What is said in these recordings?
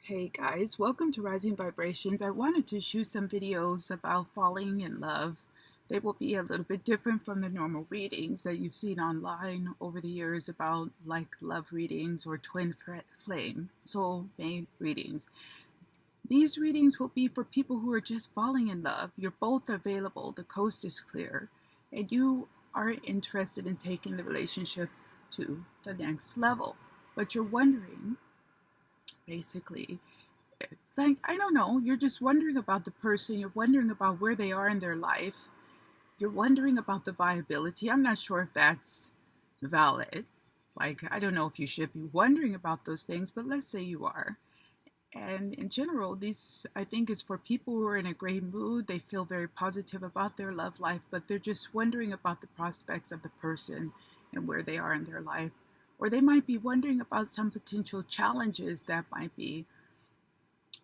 Hey guys, welcome to Rising Vibrations. I wanted to shoot some videos about falling in love. They will be a little bit different from the normal readings that you've seen online over the years about like love readings or twin flame, soulmate readings. These readings will be for people who are just falling in love. You're both available, the coast is clear, and you are interested in taking the relationship to the next level. But you're wondering, basically, like, I don't know, you're just wondering about the person, you're wondering about where they are in their life, you're wondering about the viability. I'm not sure if that's valid. Like, I don't know if you should be wondering about those things, but let's say you are. And in general, these, I think, is for people who are in a great mood. They feel very positive about their love life, but they're just wondering about the prospects of the person and where they are in their life. Or they might be wondering about some potential challenges that might be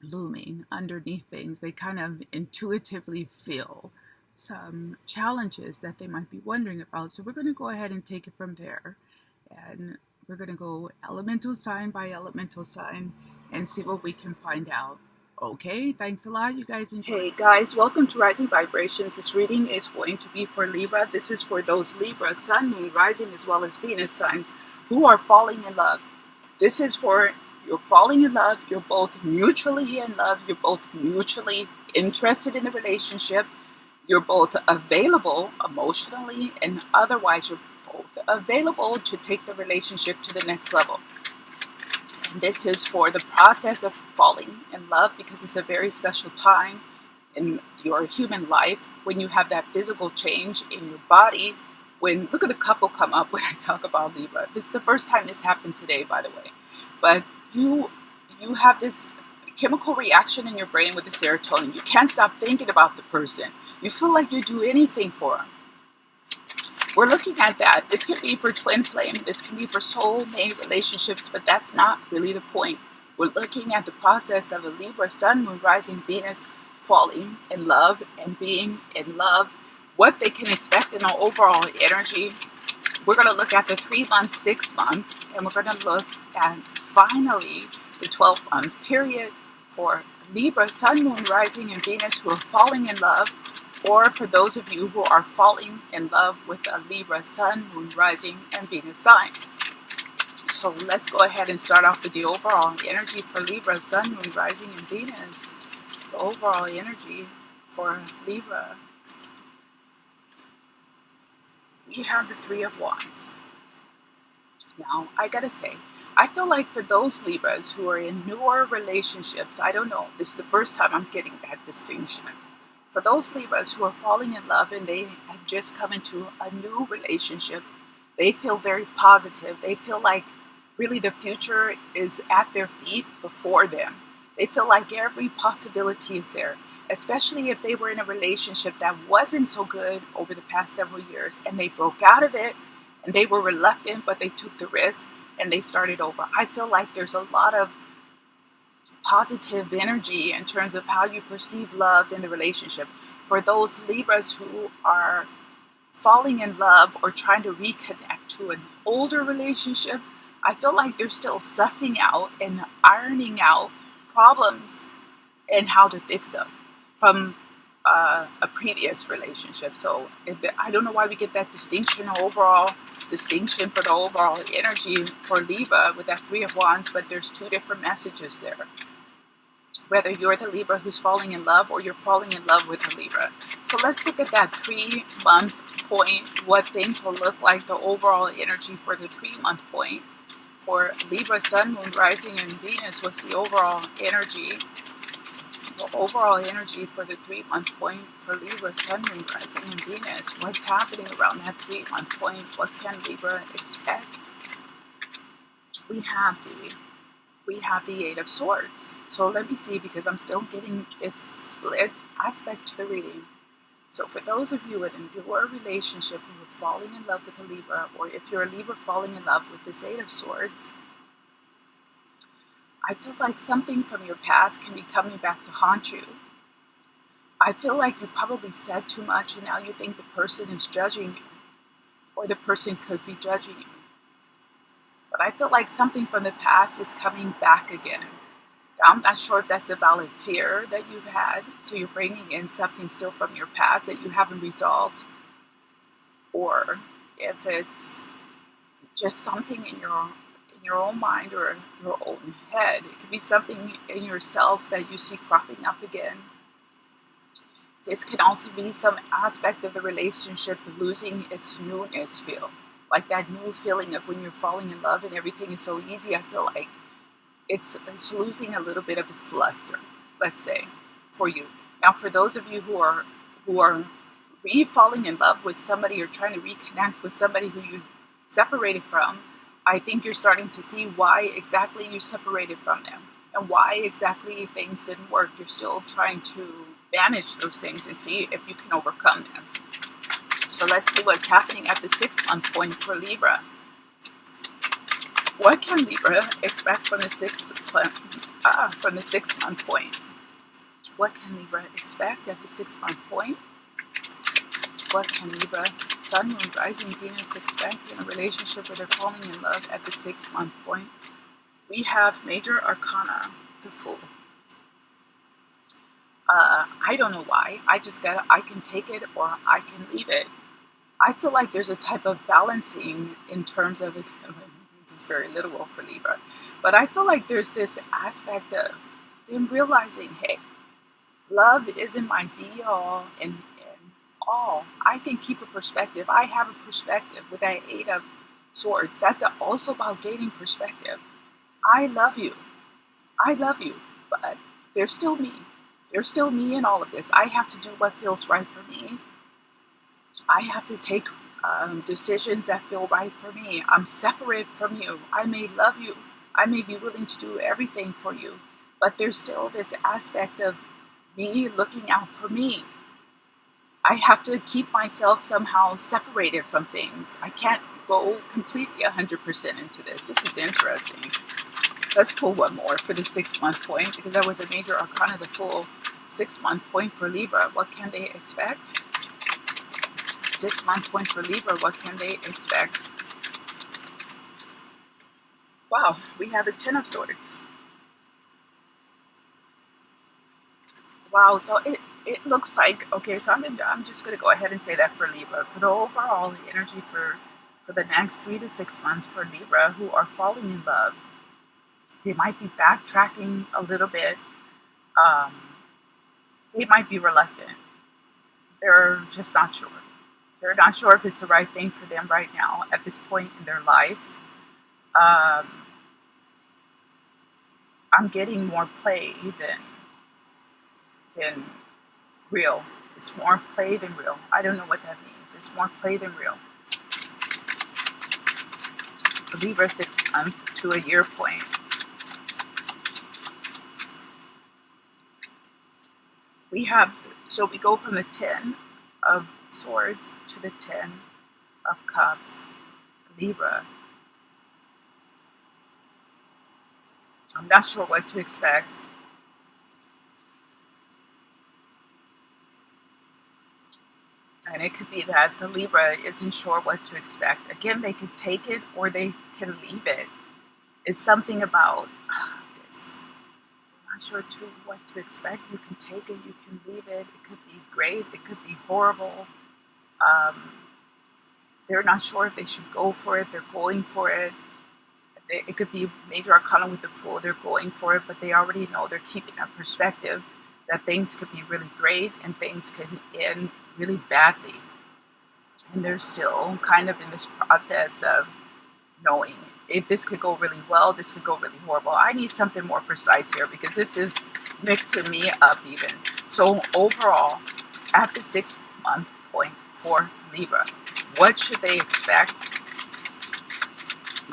looming underneath things. They kind of intuitively feel some challenges that they might be wondering about. So we're going to go ahead and take it from there. And we're going to go elemental sign by elemental sign and see what we can find out. Okay, thanks a lot. You guys enjoy. Hey guys, welcome to Rising Vibrations. This reading is going to be for Libra. This is for those Libra, Sun, Moon, Rising, as well as Venus signs who are falling in love. This is for you're falling in love, you're both mutually in love, you're both mutually interested in the relationship, you're both available emotionally and otherwise, you're both available to take the relationship to the next level. And this is for the process of falling in love because it's a very special time in your human life when you have that physical change in your body. When look at the couple come up when I talk about Libra. This is the first time this happened today, by the way. But you have this chemical reaction in your brain with the serotonin. You can't stop thinking about the person. You feel like you do anything for them. We're looking at that. This can be for twin flame. This can be for soulmate relationships, but that's not really the point. We're looking at the process of a Libra, Sun, Moon, Rising, Venus falling in love and being in love, what they can expect in the overall energy. We're going to look at the 3 month, 6 month, and we're going to look at finally the 12-month period for Libra, Sun, Moon, Rising, and Venus who are falling in love, or for those of you who are falling in love with a Libra, Sun, Moon, Rising, and Venus sign. So let's go ahead and start off with the overall energy for Libra, Sun, Moon, Rising, and Venus. The overall energy for Libra. We have the Three of Wands. Now, I gotta say, I feel like for those Libras who are in newer relationships, I don't know, this is the first time I'm getting that distinction. For those Libras who are falling in love and they have just come into a new relationship, they feel very positive. They feel like really the future is at their feet before them. They feel like every possibility is there, especially if they were in a relationship that wasn't so good over the past several years and they broke out of it and they were reluctant, but they took the risk and they started over. I feel like there's a lot of positive energy in terms of how you perceive love in the relationship. For those Libras who are falling in love or trying to reconnect to an older relationship, I feel like they're still sussing out and ironing out problems and how to fix them from a previous relationship. So I don't know why we get that distinction for the overall energy for Libra with that Three of Wands, but there's two different messages there. Whether you're the Libra who's falling in love or you're falling in love with the Libra. So let's look at that 3 month point, what things will look like, the overall energy for the 3 month point. For Libra, Sun, Moon, Rising, and Venus, what's the overall energy? The overall energy for the 3 month point for Libra, Sun, Moon, Rising, and Venus. What's happening around that 3 month point? What can Libra expect? We have the Eight of Swords. So let me see, because I'm still getting this split aspect to the reading. So for those of you in a newer relationship who are falling in love with a Libra, or if you're a Libra falling in love with this Eight of Swords, I feel like something from your past can be coming back to haunt you. I feel like you probably said too much and now you think the person is judging you, or the person could be judging you. But I feel like something from the past is coming back again. I'm not sure if that's a valid fear that you've had. So you're bringing in something still from your past that you haven't resolved, or if it's just something in your own mind or in your own head. It could be something in yourself that you see cropping up again. This can also be some aspect of the relationship losing its newness feel. Like that new feeling of when you're falling in love and everything is so easy. I feel like it's losing a little bit of its luster, let's say, for you. Now, for those of you who are re-falling in love with somebody or trying to reconnect with somebody who you separated from, I think you're starting to see why exactly you separated from them and why exactly things didn't work. You're still trying to manage those things and see if you can overcome them. So let's see what's happening at the 6-month point for Libra. What can Libra expect from the 6-month point? What can Libra expect at the 6-month point? What can Libra, Sun, Moon, Rising, Venus expect in a relationship where they're falling in love at the 6-month point? We have Major Arcana, the Fool. I don't know why. I can take it or I can leave it. I feel like there's a type of balancing in terms of it. This is very literal for Libra. But I feel like there's this aspect of them realizing, hey, love isn't my be-all and all. I can keep a perspective. I have a perspective with that 8 of Swords. That's also about gaining perspective. I love you. I love you. But there's still me. There's still me in all of this. I have to do what feels right for me. I have to take decisions that feel right for me. I'm separate from you. I may love you. I may be willing to do everything for you. But there's still this aspect of me looking out for me. I have to keep myself somehow separated from things. I can't go completely 100% into this. This is interesting. Let's pull one more for the 6-month point, because that was a Major Arcana, the Fool. 6-month point for Libra. What can they expect? 6-month point for Libra. What can they expect? Wow, we have a 10 of Swords. Wow, so it looks like, okay, so I'm just going to go ahead and say that for Libra. For the overall energy for the next 3 to 6 months for Libra who are falling in love, they might be backtracking a little bit. They might be reluctant. They're just not sure. They're not sure if it's the right thing for them right now at this point in their life. I'm getting more play than real. It's more play than real. I don't know what that means. It's more play than real. Libra 6 month to a year point. We have, so we go from the 10 of Swords to the 10 of Cups. Libra. I'm not sure what to expect. And it could be that the Libra isn't sure what to expect. Again, they could take it or they can leave it. It's something about this. I'm not sure what to expect. You can take it, you can leave it. It could be great, it could be horrible. They're not sure if they should go for it. They're going for it. It could be Major Arcana with the Fool. They're going for it, but they already know they're keeping a perspective that things could be really great and things could end really badly. And they're still kind of in this process of knowing if this could go really well, this could go really horrible. I need something more precise here because this is mixing me up even. So overall, at the 6-month point for Libra, what should they expect?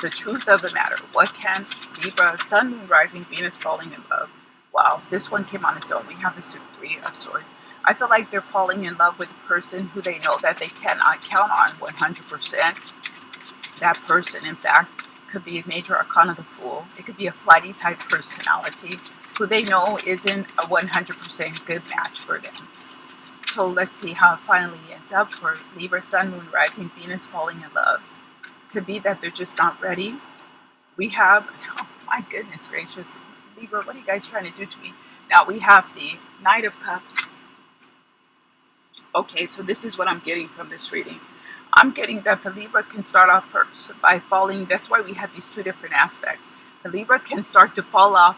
The truth of the matter. What can Libra, Sun, Moon, Rising, Venus falling in love? Wow, this one came on its own. We have the 3 of Swords. I feel like they're falling in love with a person who they know that they cannot count on 100%. That person, in fact, could be a Major Arcana the Fool. It could be a flighty type personality who they know isn't a 100% good match for them. So let's see how it finally ends up for Libra, Sun, Moon, Rising, Venus falling in love. Could be that they're just not ready. We have, oh my goodness gracious, Libra, what are you guys trying to do to me? Now we have the Knight of Cups. Okay, so this is what I'm getting from this reading. I'm getting that the Libra can start off first by falling. That's why we have these two different aspects. The Libra can start to fall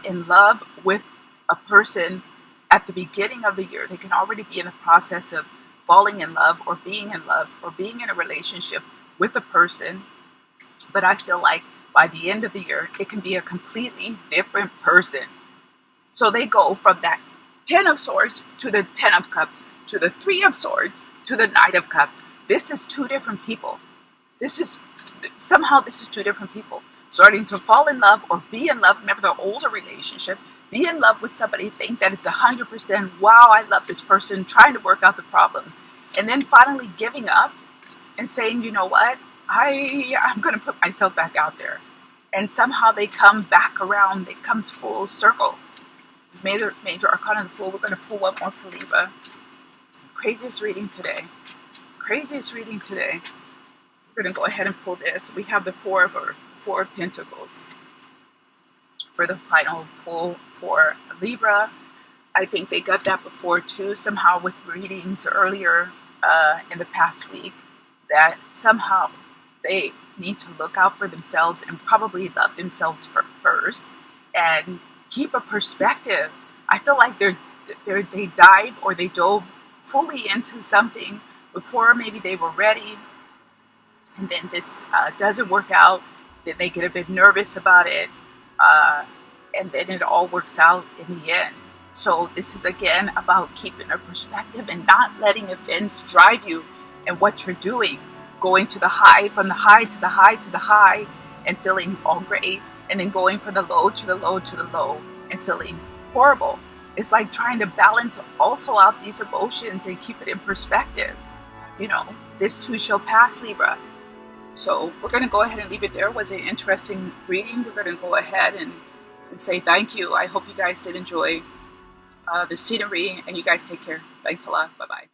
in love with a person at the beginning of the year. They can already be in the process of falling in love or being in a relationship with a person. But I feel like by the end of the year, it can be a completely different person. So they go from that 10 of Swords to the 10 of Cups to the 3 of Swords to the Knight of Cups. This is two different people. This is two different people starting to fall in love or be in love. Remember the older relationship, be in love with somebody, think that it's 100%, wow, I love this person, trying to work out the problems. And then finally giving up and saying, you know what, I'm going to put myself back out there. And somehow they come back around. It comes full circle. Major Arcana of the Fool. We're going to pull one more for Libra. Craziest reading today. We're going to go ahead and pull this. We have the Four of Pentacles for the final pull for Libra. I think they got that before too, somehow with readings earlier in the past week, that somehow they need to look out for themselves and probably love themselves first and keep a perspective. I feel like they dove fully into something before maybe they were ready, and then this doesn't work out. Then they get a bit nervous about it, and then it all works out in the end. So this is again about keeping a perspective and not letting events drive you and what you're doing. Going to the high, from the high to the high to the high, and feeling all great, and then going from the low to the low to the low and feeling horrible. It's like trying to balance also out these emotions and keep it in perspective. You know, this too shall pass, Libra. So we're going to go ahead and leave it there. It was an interesting reading. We're going to go ahead and say thank you. I hope you guys did enjoy the scenery, and you guys take care. Thanks a lot. Bye-bye.